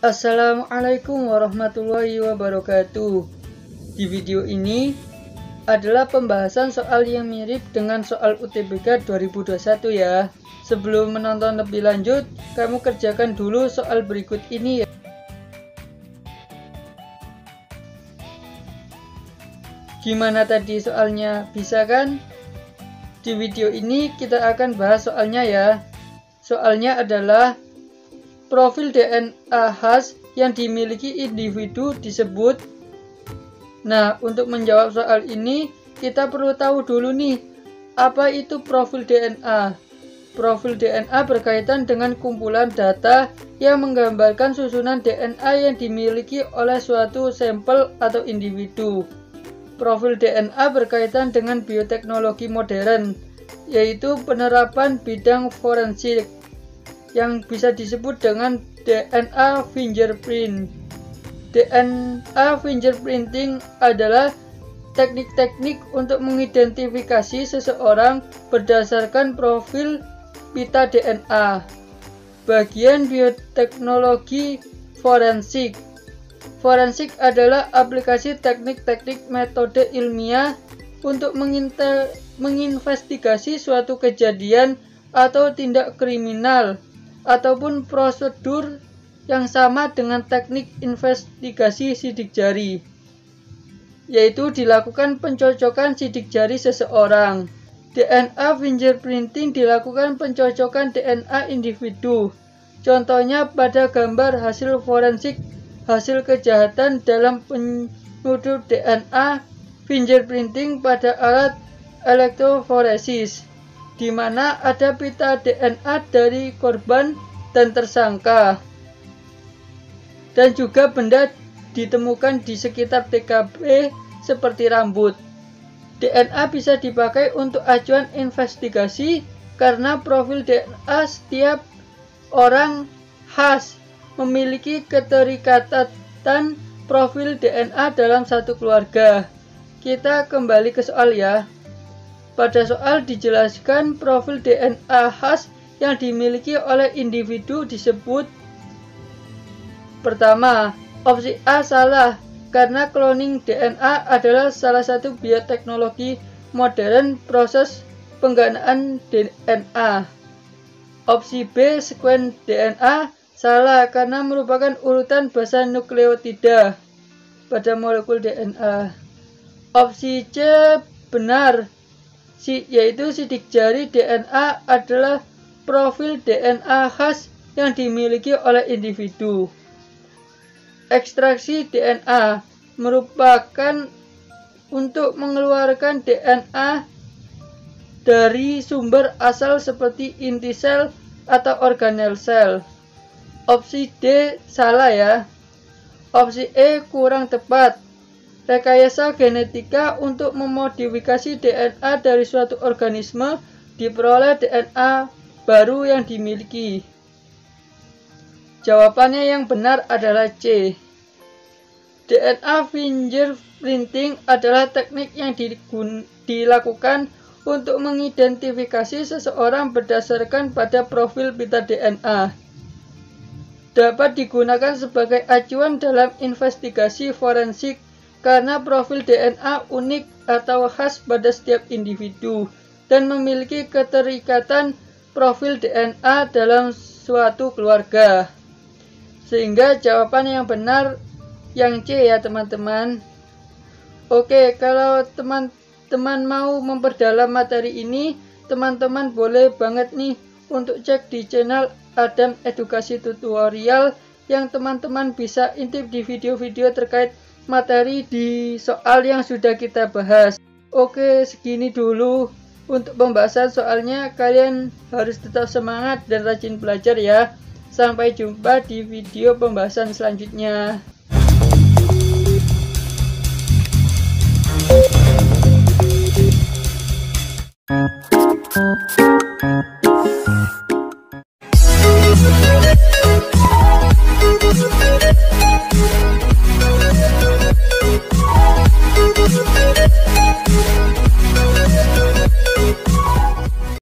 Assalamualaikum warahmatullahi wabarakatuh. Di video ini adalah pembahasan soal yang mirip dengan soal UTBK 2021 ya. Sebelum menonton lebih lanjut, kamu kerjakan dulu soal berikut ini ya. Gimana tadi soalnya? Bisa kan? Di video ini kita akan bahas soalnya ya. Soalnya adalah profil DNA khas yang dimiliki individu disebut. Nah, untuk menjawab soal ini, kita perlu tahu dulu nih, apa itu profil DNA? Profil DNA berkaitan dengan kumpulan data yang menggambarkan susunan DNA yang dimiliki oleh suatu sampel atau individu. Profil DNA berkaitan dengan bioteknologi modern, yaitu penerapan bidang forensik, yang bisa disebut dengan DNA fingerprint. DNA fingerprinting adalah teknik-teknik untuk mengidentifikasi seseorang berdasarkan profil pita DNA. Bagian bioteknologi forensik. Forensik adalah aplikasi teknik-teknik metode ilmiah untuk menginvestigasi suatu kejadian atau tindak kriminal, ataupun prosedur yang sama dengan teknik investigasi sidik jari, yaitu dilakukan pencocokan sidik jari seseorang. DNA fingerprinting dilakukan pencocokan DNA individu. Contohnya pada gambar hasil forensik hasil kejahatan dalam penyudur DNA fingerprinting pada alat elektroforesis, di mana ada pita DNA dari korban dan tersangka, dan juga benda ditemukan di sekitar TKP seperti rambut. DNA bisa dipakai untuk acuan investigasi karena profil DNA setiap orang khas memiliki keterikatan profil DNA dalam satu keluarga. Kita kembali ke soal ya. Pada soal dijelaskan profil DNA khas yang dimiliki oleh individu disebut. Pertama, opsi A salah karena cloning DNA adalah salah satu bioteknologi modern proses pengganaan DNA. Opsi B, sekuen DNA salah karena merupakan urutan basa nukleotida pada molekul DNA. Opsi C benar, yaitu sidik jari DNA adalah profil DNA khas yang dimiliki oleh individu. Ekstraksi DNA merupakan untuk mengeluarkan DNA dari sumber asal seperti inti sel atau organel sel. Opsi D salah ya. Opsi E kurang tepat. Rekayasa genetika untuk memodifikasi DNA dari suatu organisme diperoleh DNA baru yang dimiliki. Jawabannya yang benar adalah C. DNA fingerprinting adalah teknik yang dilakukan untuk mengidentifikasi seseorang berdasarkan pada profil pita DNA. Dapat digunakan sebagai acuan dalam investigasi forensik karena profil DNA unik atau khas pada setiap individu dan memiliki keterikatan profil DNA dalam suatu keluarga. Sehingga jawaban yang benar yang C ya teman-teman. Oke, kalau teman-teman mau memperdalam materi ini, teman-teman boleh banget nih untuk cek di channel Adam Edukasi Tutorial yang teman-teman bisa intip di video-video terkait materi di soal yang sudah kita bahas. Oke, segini dulu untuk pembahasan soalnya. Kalian harus tetap semangat dan rajin belajar ya. Sampai jumpa di video pembahasan selanjutnya.